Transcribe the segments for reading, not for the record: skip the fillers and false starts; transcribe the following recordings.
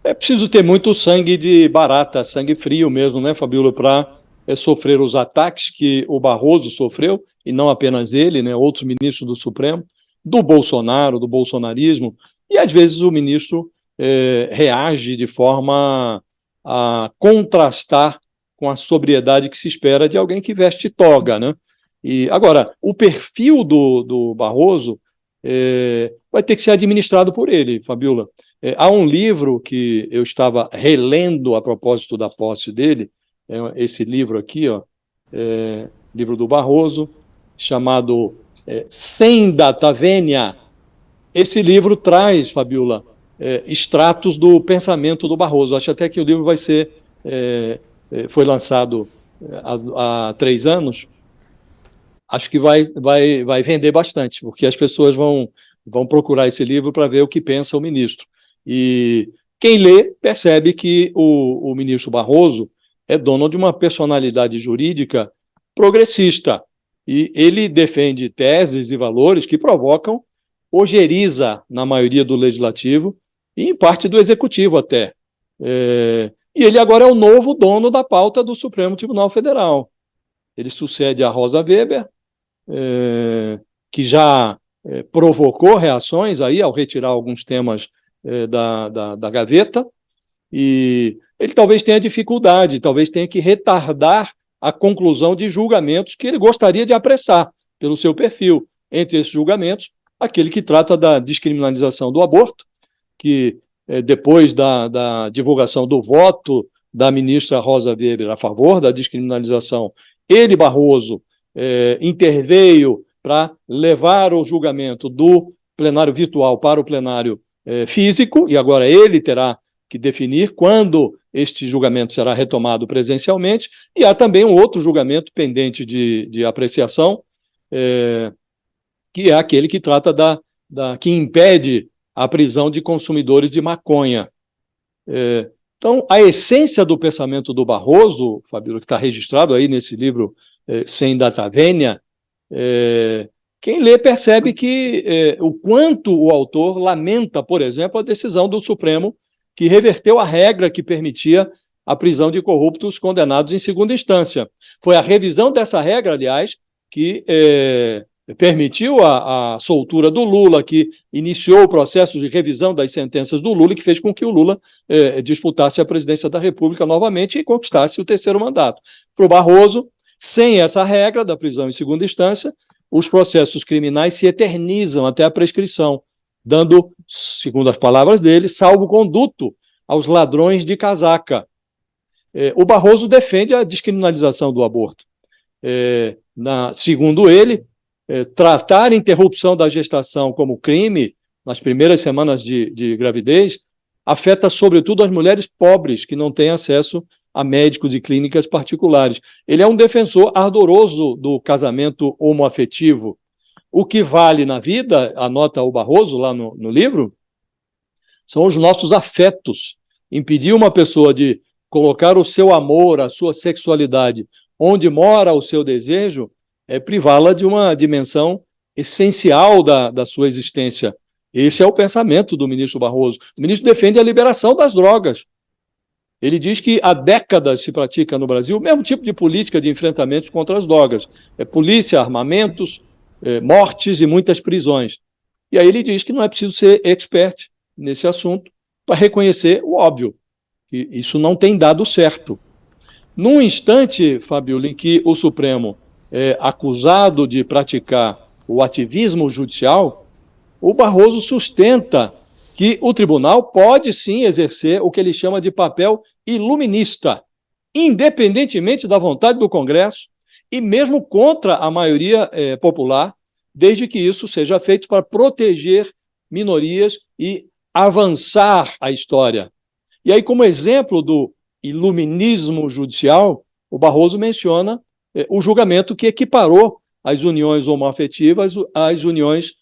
É preciso ter muito sangue de barata, sangue frio mesmo, né, Fabíola, para sofrer os ataques que o Barroso sofreu, e não apenas ele, né, outros ministros do Supremo, do Bolsonaro, do bolsonarismo, e às vezes o ministro reage de forma a contrastar com a sobriedade que se espera de alguém que veste toga, né? E agora, o perfil do Barroso vai ter que ser administrado por ele, Fabíola. Há um livro que eu estava relendo a propósito da posse dele, esse livro aqui, ó, livro do Barroso, chamado Sem Data Vênia. Esse livro traz, Fabíola, extratos do pensamento do Barroso. Acho até que o livro vai ser, foi lançado há 3 anos, acho que vai vender bastante, porque as pessoas vão procurar esse livro para ver o que pensa o ministro. E quem lê percebe que o ministro Barroso é dono de uma personalidade jurídica progressista, e ele defende teses e valores que provocam ojeriza na maioria do legislativo e em parte do executivo até. E ele agora é o novo dono da pauta do Supremo Tribunal Federal. Ele sucede a Rosa Weber, que já provocou reações aí ao retirar alguns temas da gaveta, e ele talvez tenha dificuldade, talvez tenha que retardar a conclusão de julgamentos que ele gostaria de apressar pelo seu perfil. Entre esses julgamentos, aquele que trata da descriminalização do aborto, que depois da divulgação do voto da ministra Rosa Weber a favor da descriminalização, ele, Barroso, interveio para levar o julgamento do plenário virtual para o plenário físico, e agora ele terá que definir quando este julgamento será retomado presencialmente, e há também um outro julgamento pendente de apreciação, que é aquele que trata que impede a prisão de consumidores de maconha. Então, a essência do pensamento do Barroso, Fabíola, que está registrado aí nesse livro Sem Data Vênia, quem lê percebe que o quanto o autor lamenta, por exemplo, a decisão do Supremo que reverteu a regra que permitia a prisão de corruptos condenados em segunda instância. Foi a revisão dessa regra, aliás, que permitiu a soltura do Lula, que iniciou o processo de revisão das sentenças do Lula e que fez com que o Lula disputasse a presidência da República novamente e conquistasse o terceiro mandato. Para o Barroso, sem essa regra da prisão em segunda instância, os processos criminais se eternizam até a prescrição, dando, segundo as palavras dele, salvo-conduto aos ladrões de casaca. O Barroso defende a descriminalização do aborto. Segundo ele, tratar a interrupção da gestação como crime nas primeiras semanas de gravidez afeta sobretudo as mulheres pobres que não têm acesso a médicos e clínicas particulares. Ele é um defensor ardoroso do casamento homoafetivo. O que vale na vida, anota o Barroso lá no livro, são os nossos afetos. Impedir uma pessoa de colocar o seu amor, a sua sexualidade, onde mora o seu desejo, é privá-la de uma dimensão essencial da sua existência. Esse é o pensamento do ministro Barroso. O ministro defende a liberação das drogas. Ele diz que há décadas se pratica no Brasil o mesmo tipo de política de enfrentamento contra as drogas. Polícia, armamentos, mortes e muitas prisões. E aí ele diz que não é preciso ser expert nesse assunto para reconhecer o óbvio, que isso não tem dado certo. Num instante, Fabíola, em que o Supremo é acusado de praticar o ativismo judicial, o Barroso sustenta que o tribunal pode sim exercer o que ele chama de papel iluminista, independentemente da vontade do Congresso e mesmo contra a maioria popular, desde que isso seja feito para proteger minorias e avançar a história. E aí, como exemplo do iluminismo judicial, o Barroso menciona o julgamento que equiparou as uniões homoafetivas às uniões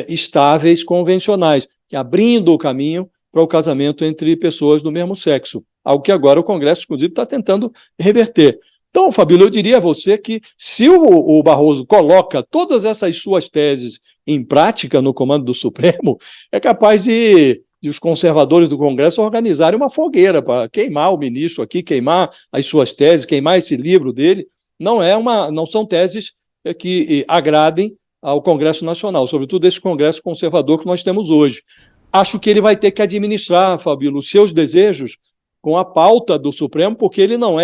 estáveis convencionais, que abrindo o caminho para o casamento entre pessoas do mesmo sexo, algo que agora o Congresso, inclusive, está tentando reverter. Então, Fabíola, eu diria a você que se o Barroso coloca todas essas suas teses em prática no comando do Supremo, é capaz de de os conservadores do Congresso organizarem uma fogueira para queimar o ministro aqui, queimar as suas teses, queimar esse livro dele. Não são teses que agradem ao Congresso Nacional, sobretudo esse Congresso conservador que nós temos hoje. Acho que ele vai ter que administrar, Fabíola, os seus desejos com a pauta do Supremo, porque ele não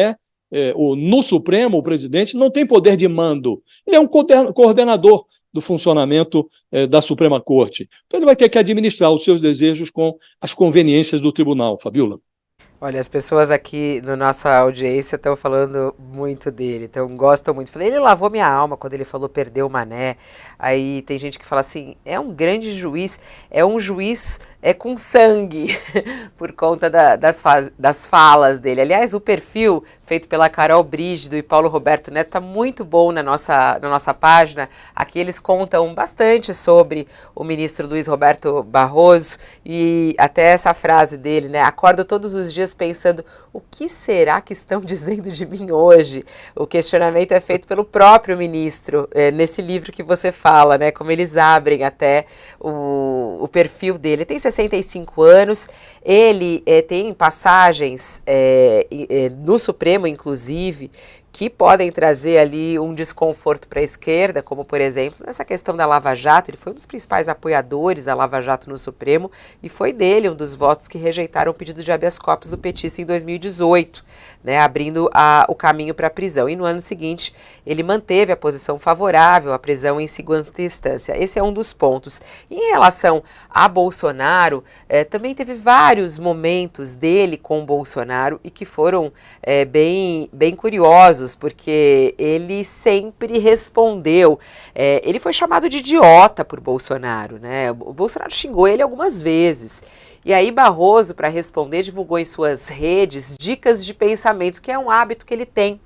no Supremo, o presidente não tem poder de mando, ele é um coordenador do funcionamento da Suprema Corte. Então ele vai ter que administrar os seus desejos com as conveniências do tribunal, Fabíola. Olha, as pessoas aqui na nossa audiência estão falando muito dele, então gostam muito. Falei, ele lavou minha alma quando ele falou perdeu o Mané. Aí tem gente que fala assim, é um grande juiz, é um juiz com sangue, por conta das falas dele. Aliás, o perfil feito pela Carol Brígido e Paulo Roberto Neto está muito bom na nossa página. Aqui eles contam bastante sobre o ministro Luiz Roberto Barroso e até essa frase dele, né? Acordo todos os dias pensando, o que será que estão dizendo de mim hoje? O questionamento é feito pelo próprio ministro, nesse livro que você fala, né? Como eles abrem até o perfil dele. Tem 65 anos, ele tem passagens no Supremo, inclusive, que podem trazer ali um desconforto para a esquerda, como, por exemplo, nessa questão da Lava Jato. Ele foi um dos principais apoiadores da Lava Jato no Supremo e foi dele um dos votos que rejeitaram o pedido de habeas corpus do petista em 2018, né, abrindo o caminho para a prisão. E no ano seguinte, ele manteve a posição favorável à prisão em segunda instância. Esse é um dos pontos. Em relação a Bolsonaro, também teve vários momentos dele com Bolsonaro e que foram bem curiosos, porque ele sempre respondeu. Ele foi chamado de idiota por Bolsonaro, né? O Bolsonaro xingou ele algumas vezes. E aí Barroso, para responder, divulgou em suas redes dicas de pensamentos, que é um hábito que ele tem.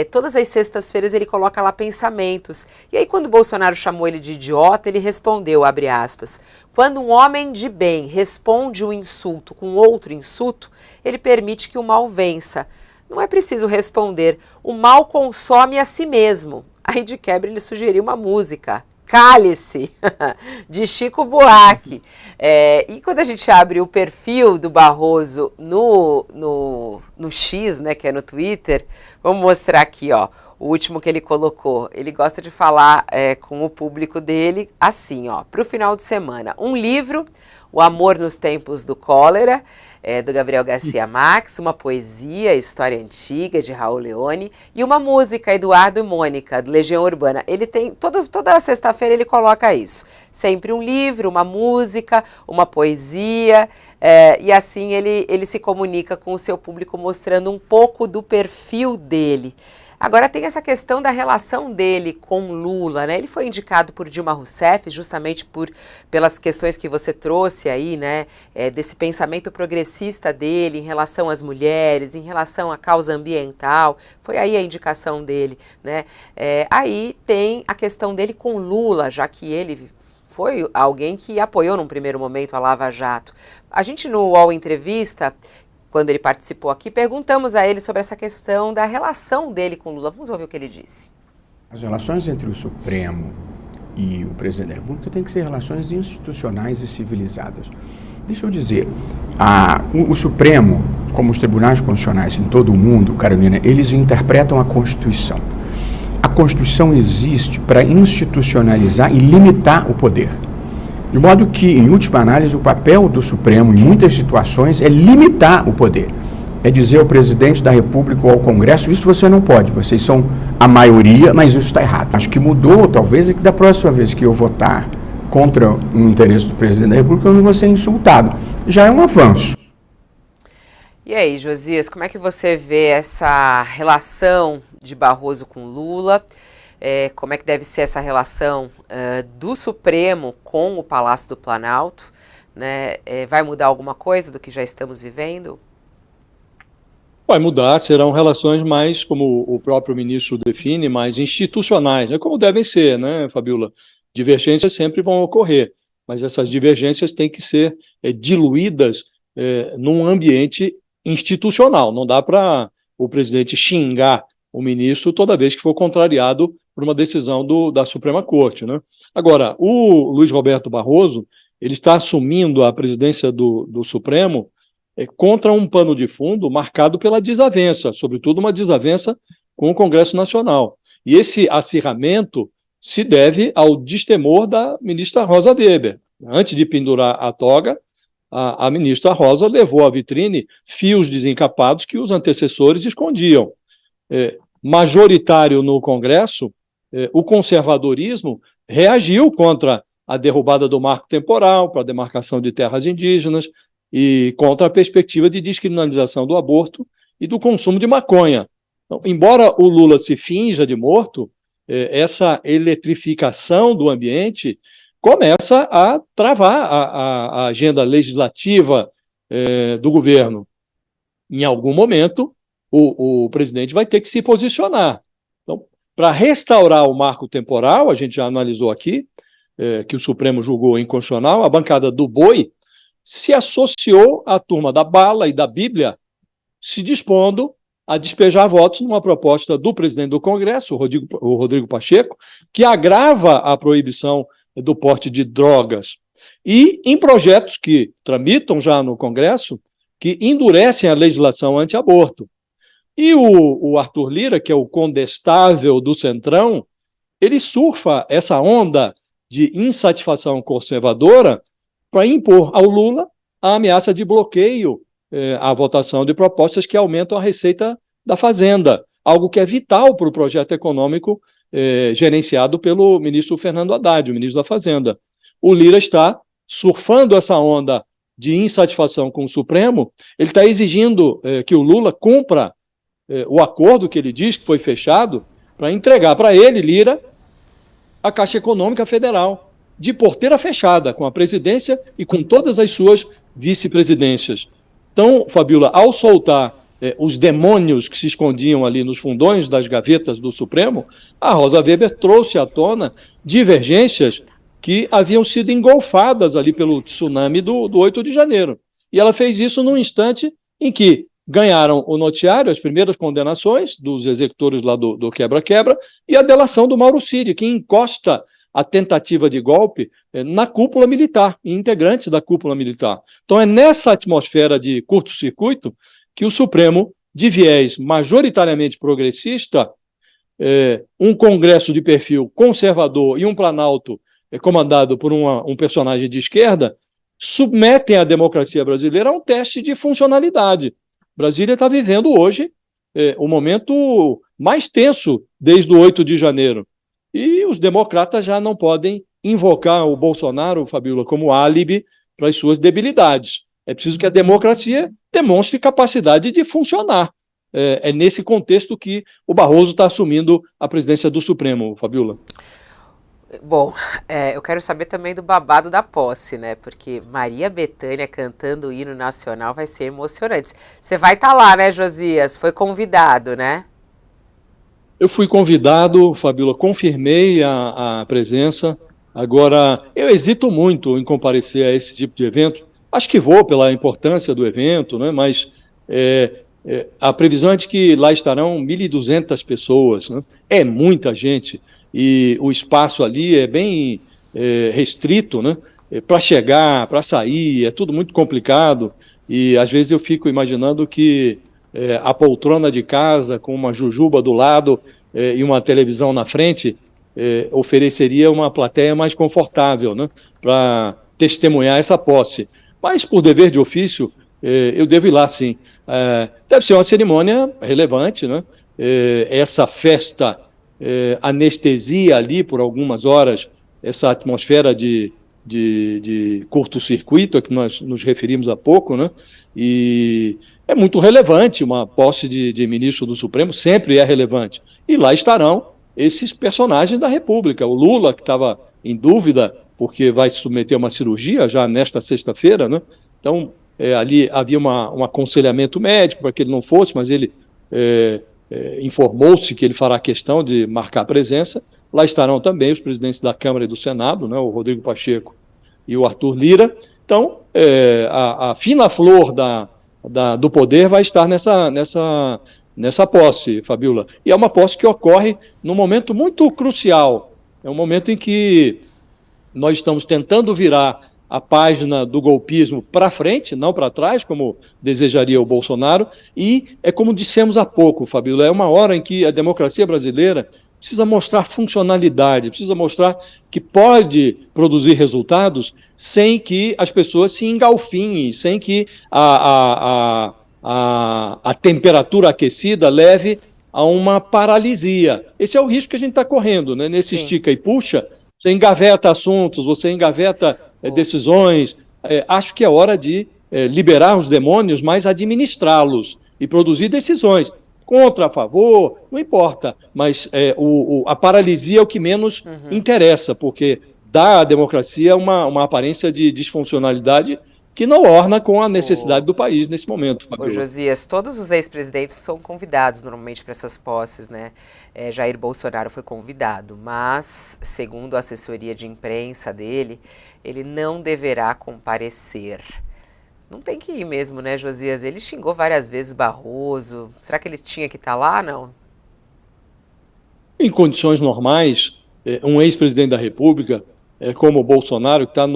Todas as sextas-feiras ele coloca lá pensamentos. E aí quando o Bolsonaro chamou ele de idiota, ele respondeu, abre aspas, quando um homem de bem responde um insulto com outro insulto, ele permite que o mal vença. Não é preciso responder, o mal consome a si mesmo. Aí de quebra ele sugeriu uma música, Cálice, de Chico Buarque. E quando a gente abre o perfil do Barroso no X, né, que é no Twitter, vamos mostrar aqui, ó, o último que ele colocou. Ele gosta de falar com o público dele assim, ó, para o final de semana. Um livro, O Amor nos Tempos do Cólera, do Gabriel Garcia Marques, uma poesia, História Antiga, de Raul Leone, e uma música, Eduardo e Mônica, do Legião Urbana. Ele tem, toda sexta-feira ele coloca isso. Sempre um livro, uma música, uma poesia, e assim ele se comunica com o seu público, mostrando um pouco do perfil dele. Agora tem essa questão da relação dele com Lula, né? Ele foi indicado por Dilma Rousseff justamente pelas questões que você trouxe aí, né? Desse pensamento progressista dele em relação às mulheres, em relação à causa ambiental. Foi aí a indicação dele, né? Aí tem a questão dele com Lula, já que ele foi alguém que apoiou num primeiro momento a Lava Jato. A gente no UOL Entrevista, quando ele participou aqui, perguntamos a ele sobre essa questão da relação dele com Lula. Vamos ouvir o que ele disse. As relações entre o Supremo e o presidente da República têm que ser relações institucionais e civilizadas. Deixa eu dizer, o Supremo, como os tribunais constitucionais em todo o mundo, Carolina, eles interpretam a Constituição. A Constituição existe para institucionalizar e limitar o poder. De modo que, em última análise, o papel do Supremo, em muitas situações, é limitar o poder. É dizer ao presidente da República ou ao Congresso, isso você não pode, vocês são a maioria, mas isso está errado. Acho que mudou, talvez, é que da próxima vez que eu votar contra o interesse do presidente da República, eu não vou ser insultado. Já é um avanço. E aí, Josias, como é que você vê essa relação de Barroso com Lula? Como é que deve ser essa relação do Supremo com o Palácio do Planalto, né? Vai mudar alguma coisa do que já estamos vivendo? Vai mudar, serão relações mais, como o próprio ministro define, mais institucionais, né? Como devem ser, né, Fabíola? Divergências sempre vão ocorrer, mas essas divergências têm que ser diluídas num ambiente institucional. Não dá para o presidente xingar o ministro toda vez que for contrariado por uma decisão da Suprema Corte, né? Agora, o Luiz Roberto Barroso, ele está assumindo a presidência do Supremo contra um pano de fundo marcado pela desavença, sobretudo uma desavença com o Congresso Nacional. E esse acirramento se deve ao destemor da ministra Rosa Weber. Antes de pendurar a toga, a ministra Rosa levou à vitrine fios desencapados que os antecessores escondiam. Majoritário no Congresso, o conservadorismo reagiu contra a derrubada do marco temporal para a demarcação de terras indígenas e contra a perspectiva de descriminalização do aborto e do consumo de maconha. Então, embora o Lula se finja de morto, essa eletrificação do ambiente começa a travar a agenda legislativa do governo. Em algum momento, o presidente vai ter que se posicionar. Então, para restaurar o marco temporal, a gente já analisou aqui, que o Supremo julgou inconstitucional, a bancada do boi se associou à turma da bala e da Bíblia, se dispondo a despejar votos numa proposta do presidente do Congresso, o Rodrigo Pacheco, que agrava a proibição do porte de drogas, e em projetos que tramitam já no Congresso, que endurecem a legislação anti-aborto. E o Arthur Lira, que é o condestável do Centrão, ele surfa essa onda de insatisfação conservadora para impor ao Lula a ameaça de bloqueio à votação de propostas que aumentam a receita da Fazenda, algo que é vital para o projeto econômico gerenciado pelo ministro Fernando Haddad, o ministro da Fazenda. O Lira está surfando essa onda de insatisfação com o Supremo, ele está exigindo que o Lula cumpra o acordo que ele diz que foi fechado para entregar para ele, Lira, a Caixa Econômica Federal, de porteira fechada, com a presidência e com todas as suas vice-presidências. Então, Fabiola, ao soltar os demônios que se escondiam ali nos fundões das gavetas do Supremo, a Rosa Weber trouxe à tona divergências que haviam sido engolfadas ali pelo tsunami do 8 de janeiro. E ela fez isso num instante em que ganharam o noticiário, as primeiras condenações dos executores lá do quebra-quebra e a delação do Mauro Cid, que encosta a tentativa de golpe na cúpula militar, em integrantes da cúpula militar. Então é nessa atmosfera de curto-circuito que o Supremo, de viés majoritariamente progressista, um Congresso de perfil conservador e um Planalto comandado por um personagem de esquerda, submetem a democracia brasileira a um teste de funcionalidade. Brasília está vivendo hoje o momento mais tenso desde o 8 de janeiro. E os democratas já não podem invocar o Bolsonaro, Fabiola, como álibi para as suas debilidades. É preciso que a democracia demonstre capacidade de funcionar. É nesse contexto que o Barroso está assumindo a presidência do Supremo, Fabiola. Bom, eu quero saber também do babado da posse, né? Porque Maria Bethânia cantando o hino nacional vai ser emocionante. Você vai estar lá, né, Josias? Foi convidado, né? Eu fui convidado, Fabiola, confirmei a presença. Agora, eu hesito muito em comparecer a esse tipo de evento. Acho que vou pela importância do evento, né? Mas a previsão é de que lá estarão 1.200 pessoas, né? É muita gente. E o espaço ali é bem restrito, né? Para chegar, para sair, é tudo muito complicado. E às vezes eu fico imaginando que a poltrona de casa com uma jujuba do lado e uma televisão na frente ofereceria uma plateia mais confortável, né? Para testemunhar essa posse. Mas por dever de ofício, eu devo ir lá sim. Deve ser uma cerimônia relevante, né? Essa festa anestesia ali por algumas horas essa atmosfera de curto-circuito a que nós nos referimos há pouco, né? E é muito relevante, uma posse de ministro do Supremo sempre é relevante. E lá estarão esses personagens da República. O Lula, que estava em dúvida, porque vai se submeter a uma cirurgia já nesta sexta-feira, né? Então, ali havia um aconselhamento médico para que ele não fosse, mas ele informou-se que ele fará questão de marcar presença. Lá estarão também os presidentes da Câmara e do Senado, né, o Rodrigo Pacheco e o Arthur Lira. Então, a fina flor do poder vai estar nessa posse, Fabiola. E é uma posse que ocorre num momento muito crucial. É um momento em que nós estamos tentando virar a página do golpismo para frente, não para trás, como desejaria o Bolsonaro, e é como dissemos há pouco, Fabíola, é uma hora em que a democracia brasileira precisa mostrar funcionalidade, precisa mostrar que pode produzir resultados sem que as pessoas se engalfinhem, sem que a temperatura aquecida leve a uma paralisia. Esse é o risco que a gente está correndo, né? Nesse estica e puxa, você engaveta assuntos, você engaveta decisões. Acho que é hora de liberar os demônios, mas administrá-los e produzir decisões. Contra, a favor, não importa, mas a paralisia é o que menos interessa, porque dá à democracia uma aparência de disfuncionalidade que não orna com a necessidade do país nesse momento, Fabíola. Josias, todos os ex-presidentes são convidados normalmente para essas posses, né? Jair Bolsonaro foi convidado, mas, segundo a assessoria de imprensa dele, ele não deverá comparecer. Não tem que ir mesmo, né, Josias? Ele xingou várias vezes Barroso. Será que ele tinha que estar lá, não? Em condições normais, um ex-presidente da República, como o Bolsonaro, que está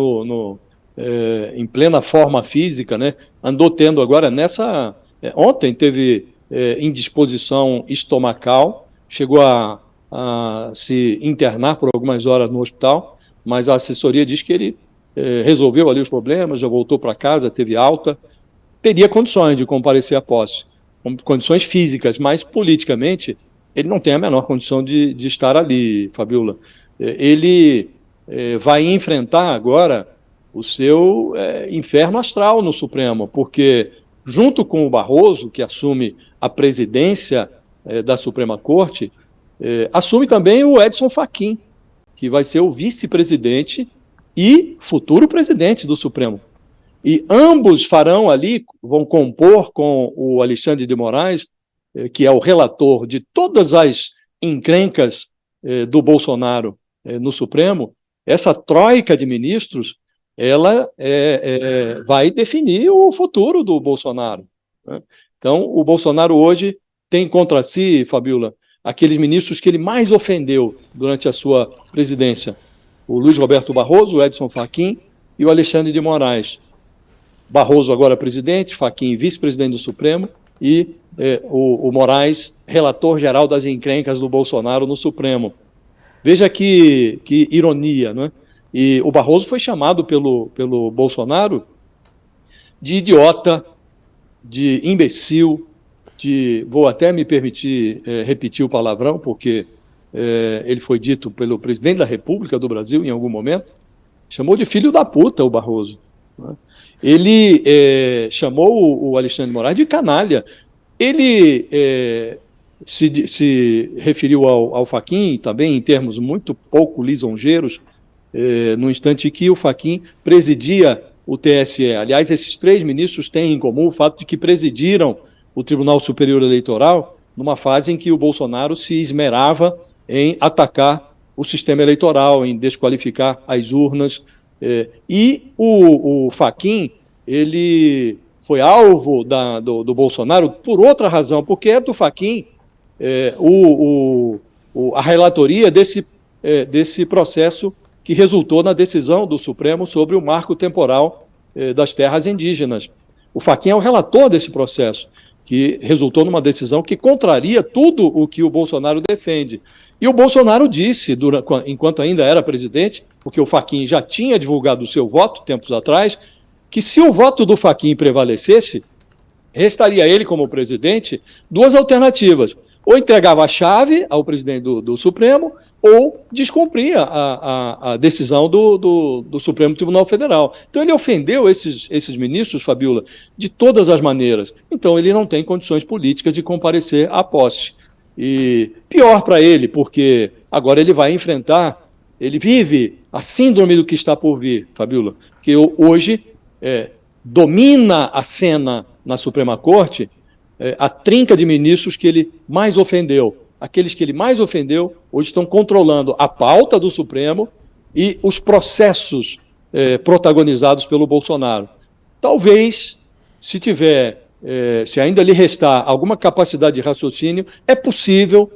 em plena forma física, né? Andou tendo agora ontem teve indisposição estomacal, chegou a se internar por algumas horas no hospital, mas a assessoria diz que ele resolveu ali os problemas, já voltou para casa, teve alta, teria condições de comparecer à posse, condições físicas, mas politicamente ele não tem a menor condição de estar ali, Fabíola. Ele vai enfrentar agora o seu inferno astral no Supremo, porque junto com o Barroso, que assume a presidência da Suprema Corte, assume também o Edson Fachin, que vai ser o vice-presidente e futuro presidente do Supremo. E ambos vão compor com o Alexandre de Moraes, que é o relator de todas as encrencas do Bolsonaro no Supremo. Essa troika de ministros, ela vai definir o futuro do Bolsonaro, né? Então, o Bolsonaro hoje tem contra si, Fabíola, aqueles ministros que ele mais ofendeu durante a sua presidência. O Luiz Roberto Barroso, o Edson Fachin e o Alexandre de Moraes. Barroso agora presidente, Fachin vice-presidente do Supremo e o Moraes, relator-geral das encrencas do Bolsonaro no Supremo. Veja que ironia, não é? E o Barroso foi chamado pelo Bolsonaro de idiota, de imbecil, vou até me permitir repetir o palavrão, porque ele foi dito pelo presidente da República do Brasil em algum momento, chamou de filho da puta o Barroso, né? Ele chamou o Alexandre de Moraes de canalha. Ele se referiu ao Fachin também em termos muito pouco lisonjeiros, no instante que o Fachin presidia o TSE. Aliás, esses três ministros têm em comum o fato de que presidiram o Tribunal Superior Eleitoral numa fase em que o Bolsonaro se esmerava em atacar o sistema eleitoral, em desqualificar as urnas. E o Fachin, ele foi alvo do Bolsonaro por outra razão, porque é do Fachin a relatoria desse processo que resultou na decisão do Supremo sobre o marco temporal das terras indígenas. O Fachin é o relator desse processo, que resultou numa decisão que contraria tudo o que o Bolsonaro defende. E o Bolsonaro disse, enquanto ainda era presidente, porque o Fachin já tinha divulgado o seu voto tempos atrás, que se o voto do Fachin prevalecesse, restaria a ele como presidente duas alternativas: ou entregava a chave ao presidente do Supremo, ou descumpria a decisão do Supremo Tribunal Federal. Então ele ofendeu esses ministros, Fabíola, de todas as maneiras. Então ele não tem condições políticas de comparecer à posse. E pior para ele, porque agora ele vai enfrentar, ele vive a síndrome do que está por vir, Fabíola, que hoje domina a cena na Suprema Corte a trinca de ministros que ele mais ofendeu. Aqueles que ele mais ofendeu hoje estão controlando a pauta do Supremo e os processos protagonizados pelo Bolsonaro. Talvez, se ainda lhe restar alguma capacidade de raciocínio, é possível,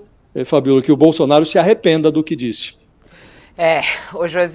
Fabíola, que o Bolsonaro se arrependa do que disse. Ô José,